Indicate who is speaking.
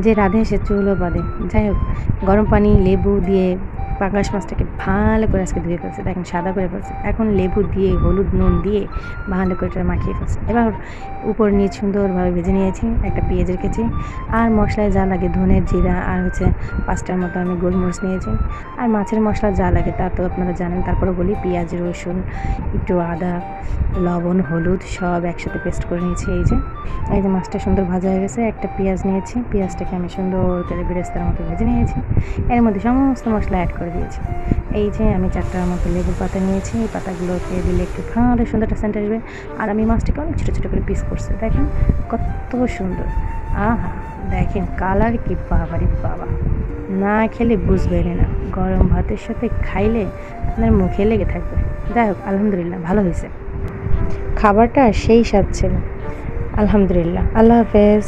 Speaker 1: যে রাঁধে সে চুলও বাঁধে। যাই হোক, গরম পানি লেবু দিয়ে পাঙ্গাস মাছটাকে ভালো করে আজকে ধুয়ে ফেলছে, দেখেন সাদা করে ফেলছে। এখন লেবু দিয়ে হলুদ নুন দিয়ে ভালো করে এটা মাখিয়ে ফেলছে। এবার উপর নিয়ে সুন্দরভাবে ভেজে নিয়েছি, একটা পেঁয়াজ রেখেছি, আর মশলায় যা লাগে ধনে জিরা আর হচ্ছে 5টার মতো আমি গোলমরিচ নিয়েছি। আর মাছের মশলা যা লাগে তা তো আপনারা জানেন, তারপরে বলি পেঁয়াজ রসুন একটু আদা লবণ হলুদ সব একসাথে পেস্ট করে নিয়েছি। এই যে মাছটা সুন্দর ভাজা হয়ে গেছে। একটা পেঁয়াজ নিয়েছি, পেঁয়াজটাকে আমি সুন্দর করে বেরেস্তার মতো ভেজে নিয়েছি, এর মধ্যে সমস্ত মশলা অ্যাড করে দিয়েছি। এই যে আমি 4টার মতো লেবুর পাতা নিয়েছি, এই পাতাগুলোকে দিলে একটু ভালো সুন্দর একটা সেন্ট আসবে। আর আমি মাছটাকে অনেক ছোটো ছোটো করে পিস করছি, দেখেন কত সুন্দর। আহা দেখেন কালার কি বাবারে বাবা, না খেলে বুঝবেন না, গরম ভাতের সাথে খাইলে আপনার মুখে লেগে থাকবে। যাই হোক আলহামদুলিল্লাহ ভালো হয়েছে, খাবারটা সেই স্বাদ ছিল। আলহামদুলিল্লাহ, আল্লাহ হাফেজ।